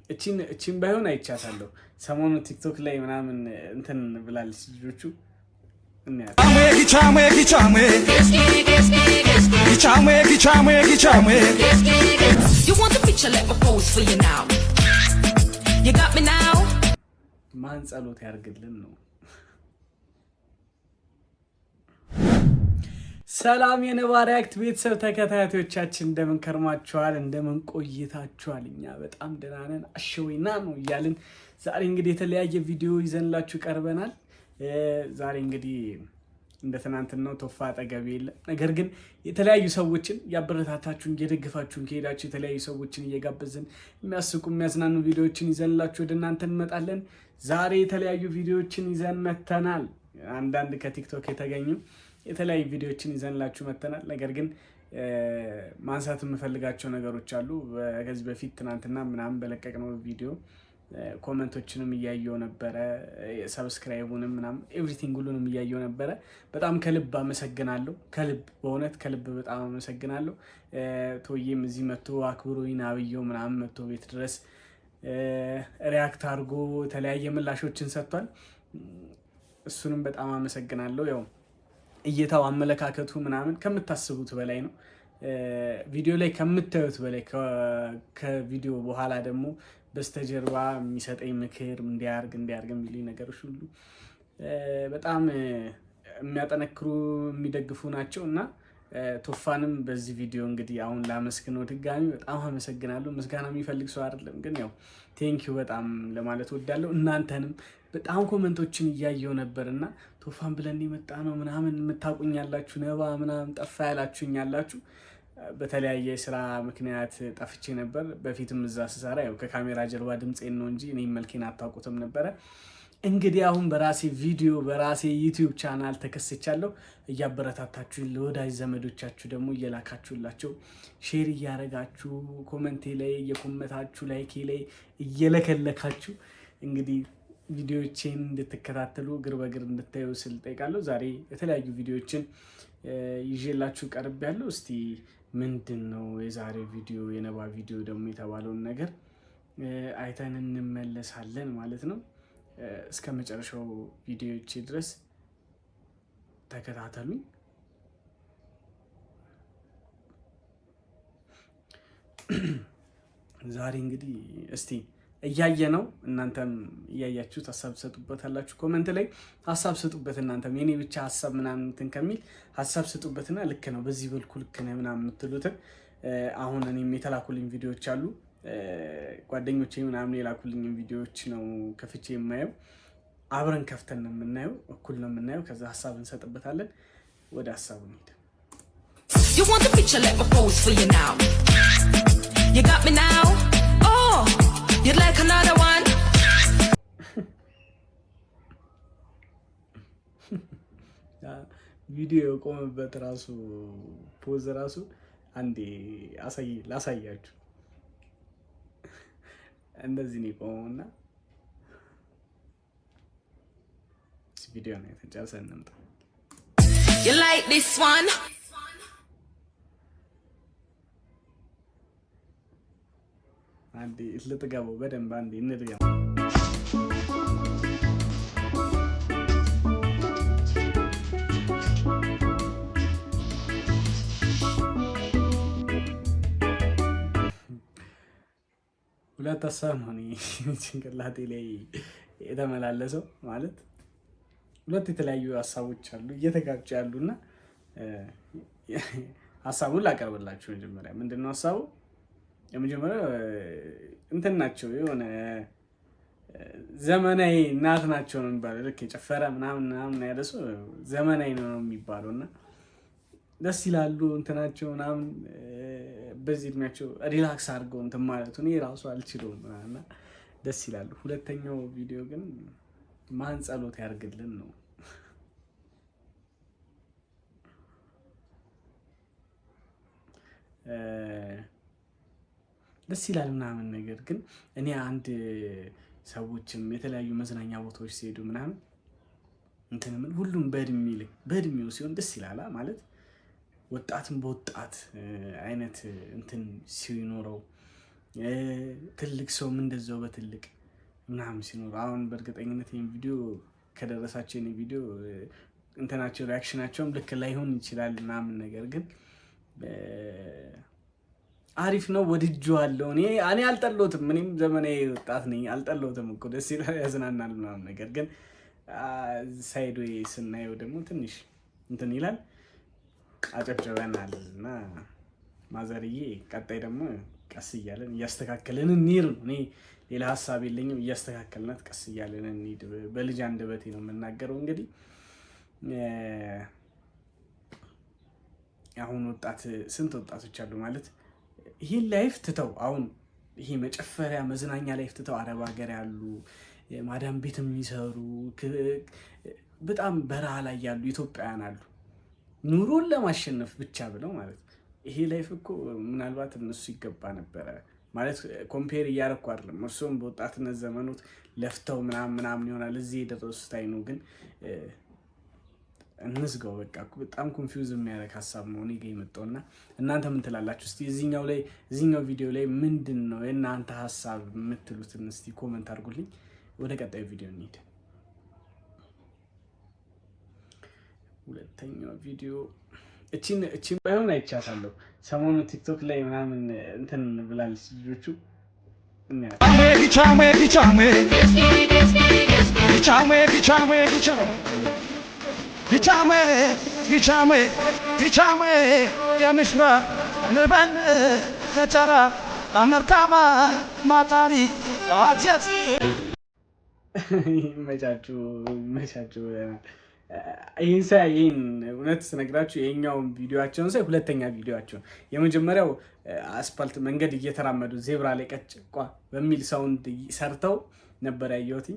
እቺን ባይሆን አይቻታለሁ ሰሞኑ ቲክቶክ ላይ ምናምን እንትን ብላለች ልጆቹ ማን ጸሎት ያርግልን ነው። ሰላም የነባ ሪያክት ቤተሰብ ተከታታዮቻችን እንደምን ከርማችኋል? እንደምን ቆይታችኋል? እኛ በጣም ደህና ነን። አሸወይና ነው እያልን ዛሬ እንግዲህ የተለያየ ቪዲዮ ይዘንላችሁ ቀርበናል። ዛሬ እንግዲህ እንደተናንተናው ቶፋ አጠገብ የለም። ነገር ግን የተለያዩ ሰዎችን ያበረታታችሁን እየደገፋችሁን ከሄዳችሁ የተለያዩ ሰዎችን እየጋበዝን የሚያስቁ የሚያዝናኑ ቪዲዮዎችን ይዘንላችሁ ወደ እናንተ እንመጣለን። ዛሬ የተለያዩ ቪዲዮዎችን ይዘን መተናል። አንዳንድ ከቲክቶክ የተገኙ የተለያዩ ቪዲዮዎችን ይዘንላችሁ መተናል። ነገር ግን ማንሳት የምፈልጋቸው ነገሮች አሉ። ከዚህ በፊት ትናንትና ምናምን በለቀቅነው ቪዲዮ ኮሜንቶችንም እያየው ነበረ፣ ሰብስክራይቡንም ምናምን ኤቭሪቲንግ ሁሉንም እያየው ነበረ። በጣም ከልብ አመሰግናለሁ። ከልብ በእውነት ከልብ በጣም አመሰግናለሁ። ቶዬም እዚህ መጥቶ አክብሮኝ አብየው ምናምን መጥቶ ቤት ድረስ ሪያክት አድርጎ የተለያየ ምላሾችን ሰጥቷል። እሱንም በጣም አመሰግናለሁ። ያው እይታው አመለካከቱ ምናምን ከምታስቡት በላይ ነው። ቪዲዮ ላይ ከምታዩት በላይ ከቪዲዮ በኋላ ደግሞ በስተጀርባ የሚሰጠኝ ምክር እንዲያርግ የሚሉኝ ነገሮች ሁሉ በጣም የሚያጠነክሩ የሚደግፉ ናቸው እና ቶፋንም በዚህ ቪዲዮ እንግዲህ አሁን ላመስግነው ድጋሚ በጣም አመሰግናለሁ። ምስጋና የሚፈልግ ሰው አይደለም፣ ግን ያው ቴንኪው በጣም ለማለት ወዳለሁ። እናንተንም በጣም ኮመንቶችን እያየው ነበርና ቶፋን ብለን የመጣ ነው ምናምን የምታውቁኝ ያላችሁ፣ ነባ ምናምን ጠፋ ያላችሁኝ ያላችሁ፣ በተለያየ ስራ ምክንያት ጠፍቼ ነበር። በፊትም እዛ ስሰራ ያው ከካሜራ ጀርባ ድምጼን ነው እንጂ እኔ መልኬን አታውቁትም ነበረ። እንግዲህ አሁን በራሴ ቪዲዮ በራሴ ዩቲዩብ ቻናል ተከስቻለሁ። እያበረታታችሁ ለወዳጅ ዘመዶቻችሁ ደግሞ እየላካችሁላቸው ሼር እያረጋችሁ ኮመንቴ ላይ እየኮመታችሁ ላይኬ ላይ እየለከለካችሁ እንግዲህ ቪዲዮዎችን እንድትከታተሉ እግር በእግር እንድታዩ ስል ጠይቃለሁ። ዛሬ የተለያዩ ቪዲዮዎችን ይዤላችሁ ቀርቤያለሁ። እስቲ ምንድን ነው የዛሬ ቪዲዮ የነባ ቪዲዮ ደግሞ የተባለውን ነገር አይተን እንመለሳለን ማለት ነው። እስከ መጨረሻው ቪዲዮዎች ድረስ ተከታተሉኝ። ዛሬ እንግዲህ እስቲ እያየ ነው፣ እናንተም እያያችሁት ሀሳብ ትሰጡበታላችሁ። ኮመንት ላይ ሀሳብ ስጡበት። እናንተም የኔ ብቻ ሀሳብ ምናምን እንትን ከሚል ሀሳብ ስጡበትና ልክ ነው በዚህ በልኩ ልክ ነው ምናምን የምትሉትን አሁን እኔም የተላኩልኝ ቪዲዮዎች አሉ። ጓደኞቼ ምናምን የላኩልኝ ቪዲዮዎች ነው ከፍቼ የማየው። አብረን ከፍተን ነው የምናየው፣ እኩል ነው የምናየው። ከዛ ሀሳብ እንሰጥበታለን። ወደ ሀሳቡ እንሂድ። You want the picture, let me pose for you now. You got me now. Oh, you'd like another one. ቪዲዮ የቆመበት ራሱ ፖዝ ራሱ አንዴ ላሳያችሁ። እንደዚህ ነው ቆመውና ቪዲዮ ነው የተጨረሰን እንምጣ። You like this one? አንዴ ልትገባው በደንብ አንዴ እንድገባ። ሁለት ሀሳብ ነው ጭንቅላቴ ላይ የተመላለሰው። ማለት ሁለት የተለያዩ ሀሳቦች አሉ እየተጋጩ ያሉና ሀሳቡን ላቀርብላችሁ። መጀመሪያ ምንድነው ሀሳቡ? የመጀመሪያው እንትን ናቸው፣ የሆነ ዘመናዊ እናት ናቸው ነው የሚባለው። ልክ የጨፈረ ምናምን ያደሱ ዘመናዊ ነው የሚባለውና ደስ ይላሉ እንትናቸው ምናምን በዚህ እድሜያቸው ሪላክስ አድርገው እንትን ማለቱ እኔ ራሱ አልችለውም እና ደስ ይላሉ። ሁለተኛው ቪዲዮ ግን ማን ጸሎት ያርግልን ነው። ደስ ይላል ምናምን ነገር ግን እኔ አንድ ሰዎችም የተለያዩ መዝናኛ ቦታዎች ሲሄዱ ምናምን እንትን ምን ሁሉም በእድሜው ሲሆን ደስ ይላል ማለት ወጣትም በወጣት አይነት እንትን ሲኖረው ትልቅ ሰውም እንደዛው በትልቅ ምናምን ሲኖር አሁን በእርግጠኝነት ይሄን ቪዲዮ ከደረሳቸው የኔ ቪዲዮ እንትናቸው ሪአክሽናቸውም ልክ ላይሆን ይችላል ምናምን፣ ነገር ግን አሪፍ ነው፣ ወድጄዋለሁ። እኔ አልጠላሁትም። እኔም ዘመናዊ ወጣት ነኝ፣ አልጠላሁትም እኮ ደስ ይላል፣ ያዝናናል ምናምን፣ ነገር ግን ሳይድ ዌይ ስናየው ደግሞ ትንሽ እንትን ይላል። አጨብጨበናል እና ማዘርዬ ቀጣይ ደግሞ ቀስ እያለን እያስተካከልን እንሂድ ነው። እኔ ሌላ ሀሳብ የለኝም። እያስተካከልናት ቀስ እያለን እንሂድ። በልጅ አንደበቴ ነው የምናገረው። እንግዲህ አሁን ስንት ወጣቶች አሉ ማለት ይሄን ላይፍ ትተው አሁን ይሄ መጨፈሪያ መዝናኛ ላይፍ ትተው አረብ ሀገር ያሉ ማዳም ቤት የሚሰሩ በጣም በረሃ ላይ ያሉ ኢትዮጵያውያን አሉ፣ ኑሮን ለማሸነፍ ብቻ ብለው ማለት ነው። ይሄ ላይፍ እኮ ምናልባት እነሱ ይገባ ነበረ ማለት ኮምፔር እያደረኩ አይደለም። እርሱም በወጣትነት ዘመኑት ለፍተው ምናምን ይሆናል እዚህ የደረሱት አይኑ፣ ግን እንዝጋው በቃ። በጣም ኮንፊውዝ የሚያደርግ ሀሳብ ነው እኔ ጋር የመጣውና እናንተ ምን ትላላችሁ? እስቲ እዚህኛው ቪዲዮ ላይ ምንድን ነው የእናንተ ሀሳብ የምትሉትን እስቲ ኮመንት አድርጉልኝ። ወደ ቀጣዩ ቪዲዮ እንሂድ። ሁለተኛው ቪዲዮ እቺን ባይሆን አይቻታለሁ። ሰሞኑ ቲክቶክ ላይ ምናምን እንትን ብላለች ልጆቹ መቻችሁ ይህን እውነት ስነግራችሁ የኛውን ቪዲዮቸውን ሳይ ሁለተኛ ቪዲዮቸውን የመጀመሪያው አስፓልት መንገድ እየተራመዱ ዜብራ ላይ ቀጭቋ በሚል ሳውንድ ሰርተው ነበር ያየሁት።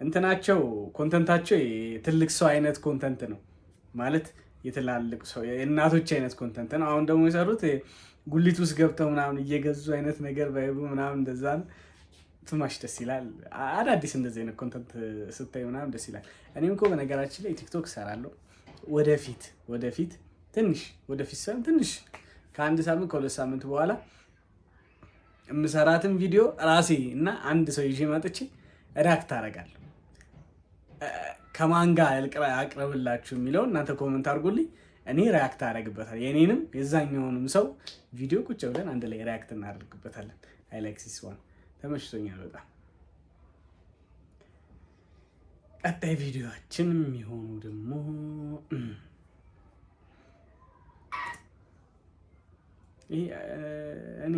እንትናቸው ኮንተንታቸው የትልቅ ሰው አይነት ኮንተንት ነው ማለት የትላልቅ ሰው የእናቶች አይነት ኮንተንት ነው። አሁን ደግሞ የሰሩት ጉሊት ውስጥ ገብተው ምናምን እየገዙ አይነት ነገር ባይቡ ምናምን እንደዛ ነው። ትማሽ ደስ ይላል። አዳዲስ እንደዚህ አይነት ኮንተንት ስታይ ምናምን ደስ ይላል። እኔም እኮ በነገራችን ላይ ቲክቶክ እሰራለሁ ወደፊት ትንሽ ከአንድ ሳምንት ከሁለት ሳምንት በኋላ የምሰራትን ቪዲዮ ራሴ እና አንድ ሰው ይዤ መጥቼ ሪአክት አደርጋለሁ። ከማን ጋር አቅርብላችሁ የሚለውን እናንተ ኮመንት አድርጉልኝ። እኔ ሪአክት አደርግበታለሁ። የኔንም የዛኛውንም ሰው ቪዲዮ ቁጭ ብለን አንድ ላይ ሪአክት እናደርግበታለን። አይ ላይክ ዚስ ዋን ተመችቶኛል በጣም። ቀጣይ ቪዲዮአችን የሚሆኑ ደግሞ እኔ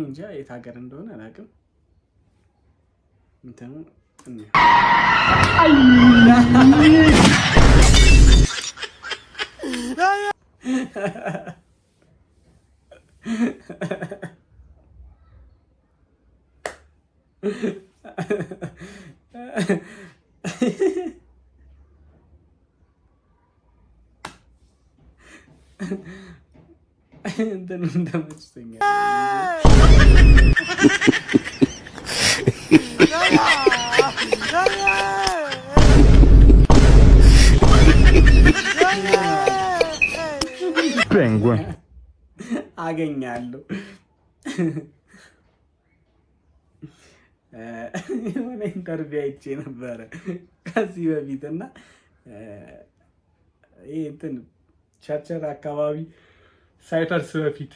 እንጃ የት ሀገር እንደሆነ አላውቅም። እንትኑ እንትኑ እንደመችቶኛል። አገኛለሁ የሆነ ኢንተርቪው አይቼ ነበረ ከዚህ በፊት እና ይህ እንትን ቸርቸር አካባቢ ሳይፈርስ በፊት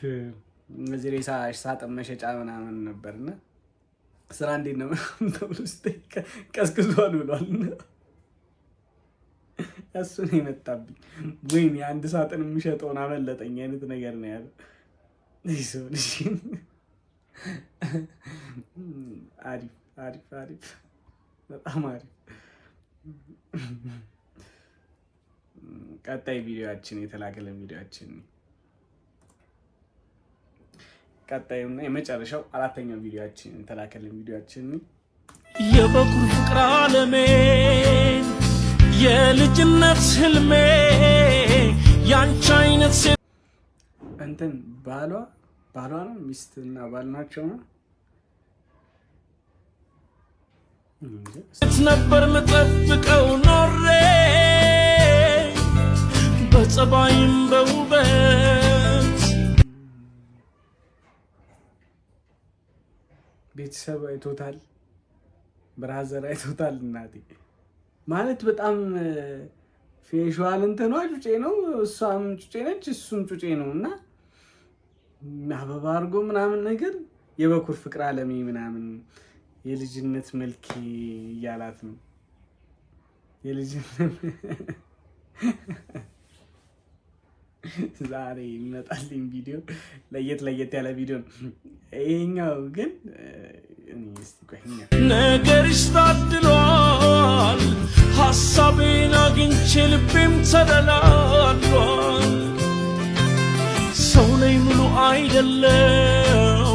እነዚህ ሬሳ ሳጥን መሸጫ ምናምን ነበርና ስራ እንዴት ነው ተብሎ ስጠይቅ ቀዝቅዟል ብሏል። እሱ ነው የመጣብኝ። ወይኔ አንድ ሳጥን የሚሸጠውን አመለጠኝ አይነት ነገር ነው ያለው። አሪፍ በጣም አሪፍ። ቀጣይ ቪዲዮአችን የተላከለን ቪዲዮአችን ቀጣዩና የመጨረሻው አራተኛው ቪዲዮአችን የተላከለን ቪዲዮአችን የበኩር ፍቅር ዓለሜ የልጅነት ህልሜ ያንቺ አይነት እንትን ባሏ ነው ሚስትና ባል ናቸው ነው ነበር መጠብቀው ኖሬ በጸባይም በውበት ቤተሰብ አይቶታል፣ ብራዘር አይቶታል። እናቴ ማለት በጣም ፌሻል እንትኗ ጩጬ ነው፣ እሷም ጩጬ ነች፣ እሱም ጩጬ ነው እና አበባ አድርጎ ምናምን ነገር የበኩር ፍቅር አለሜ ምናምን የልጅነት መልክ እያላት ነው። የልጅነት ዛሬ ይመጣልኝ ቪዲዮ ለየት ያለ ቪዲዮ ነው። ይሄኛው ግን ነገርሽ ታድሏል፣ ሀሳቤን አግኝቼ ልቤም ተደላሏል። ሰው ላይ ሙሉ አይደለው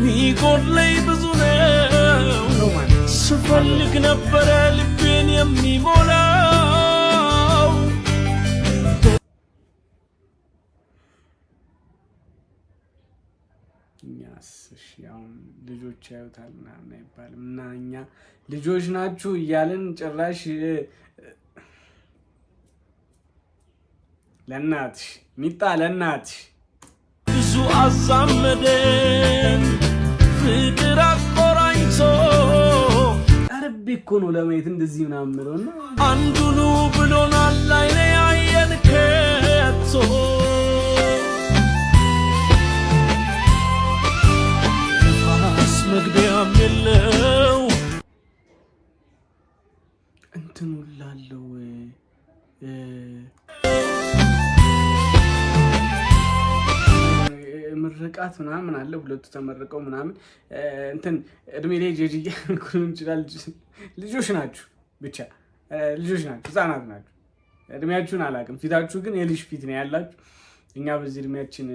ሚጎድለኝ ብዙ ነው። ስፈልግ ነበረ ልቤን የሚሞላው። እኛስ እሺ አሁን ልጆች ያዩታል ምናምን አይባልም እና እኛ ልጆች ናችሁ እያልን ጭራሽ ለእናትሽ ሚጣ ለእናትሽ ብዙ አዛመደን ፍቅር አቆራኝቶ አረቤ እኮ ነው ለማየት እንደዚህ ምናምን ምለው እና አንዱኑ ብሎናል አይነ ያየን ከቶ መግቢያም የለው እንትኑ ላለው ምርቃት ምናምን አለ። ሁለቱ ተመርቀው ምናምን እንትን እድሜ ላይ ጄጂ ኩን ይችላል። ልጆች ናችሁ፣ ብቻ ልጆች ናችሁ፣ ህፃናት ናችሁ። እድሜያችሁን አላውቅም፣ ፊታችሁ ግን የልጅ ፊት ነው ያላችሁ። እኛ በዚህ እድሜያችን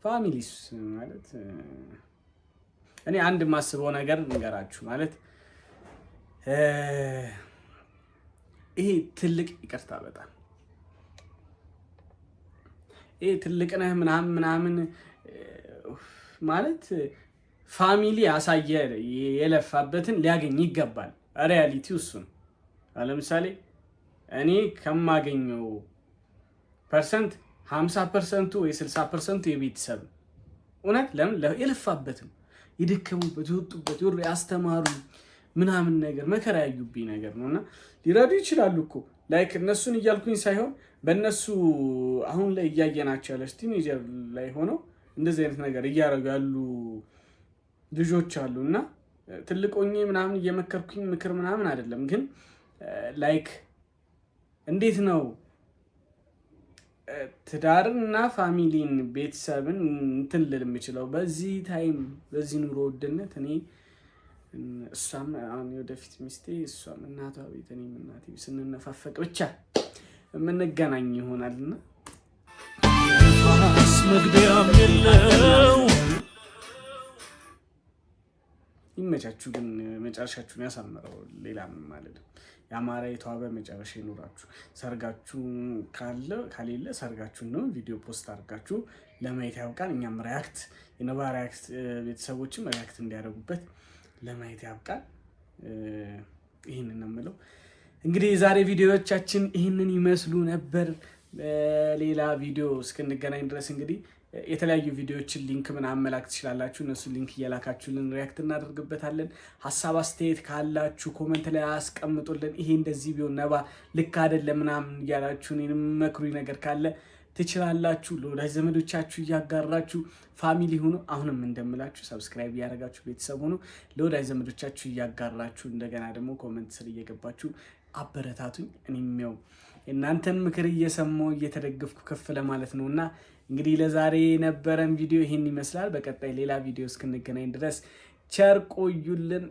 ፋሚሊስ ማለት እኔ አንድ የማስበው ነገር እንገራችሁ ማለት ይሄ ትልቅ ይቅርታ በጣም ይሄ ትልቅ ነህ ምናምን ማለት ፋሚሊ ያሳየ የለፋበትን ሊያገኝ ይገባል። ሪያሊቲው እሱ ነው። ለምሳሌ እኔ ከማገኘው ፐርሰንት 50% ወይ 60% የቤተሰብ እውነት ለምን የለፋበትን የደከሙበት የወጡበት ያስተማሩ ምናምን ነገር መከራ ያዩብኝ ነገር ነውና ሊረዱ ይችላሉ እኮ ላይክ እነሱን እያልኩኝ ሳይሆን በእነሱ አሁን ላይ እያየናቸው ያለ ቲኔጀር ላይ ሆነው እንደዚህ አይነት ነገር እያደረጉ ያሉ ልጆች አሉና ትልቅ ሆኜ ምናምን እየመከርኩኝ ምክር ምናምን አይደለም፣ ግን ላይክ እንዴት ነው ትዳርና ፋሚሊን ቤተሰብን እንትን ልል የምችለው በዚህ ታይም በዚህ ኑሮ ውድነት። እኔ እሷም አሁን ወደፊት ሚስቴ እሷም እናቷ ቤት እኔም እናቴ ስንነፋፈቅ ብቻ የምንገናኝ ይሆናልና መግቢያም የለው። ይመቻችሁ፣ ግን መጨረሻችሁን ያሳምረው። ሌላ ምን ማለት ነው? ያማረ የተዋበ መጨረሻ ይኖራችሁ። ሰርጋችሁ ካሌለ ሰርጋችሁን ነው ቪዲዮ ፖስት አድርጋችሁ ለማየት ያብቃል። እኛም ሪያክት የነባ ሪያክት ቤተሰቦችም ሪያክት እንዲያደርጉበት ለማየት ያብቃል። ይህንን ነው የምለው። እንግዲህ የዛሬ ቪዲዮዎቻችን ይህንን ይመስሉ ነበር። ሌላ ቪዲዮ እስክንገናኝ ድረስ እንግዲህ የተለያዩ ቪዲዮዎችን ሊንክ ምናምን መላክ ትችላላችሁ። እነሱ ሊንክ እየላካችሁልን ሪያክት እናደርግበታለን። ሀሳብ አስተያየት ካላችሁ ኮመንት ላይ አስቀምጡልን። ይሄ እንደዚህ ቢሆን ነባ ልክ አይደለም ምናምን እያላችሁ እኔንም መክሩኝ ነገር ካለ ትችላላችሁ። ለወዳጅ ዘመዶቻችሁ እያጋራችሁ ፋሚሊ ሁኑ። አሁንም እንደምላችሁ ሰብስክራይብ እያደረጋችሁ ቤተሰብ ሁኑ። ለወዳጅ ዘመዶቻችሁ እያጋራችሁ እንደገና ደግሞ ኮመንት ስር እየገባችሁ አበረታቱኝ። እኔም ያው እናንተን ምክር እየሰማሁ እየተደገፍኩ ከፍ ለማለት ነውና እንግዲህ ለዛሬ የነበረን ቪዲዮ ይሄን ይመስላል። በቀጣይ ሌላ ቪዲዮ እስክንገናኝ ድረስ ቸር ቆዩልን።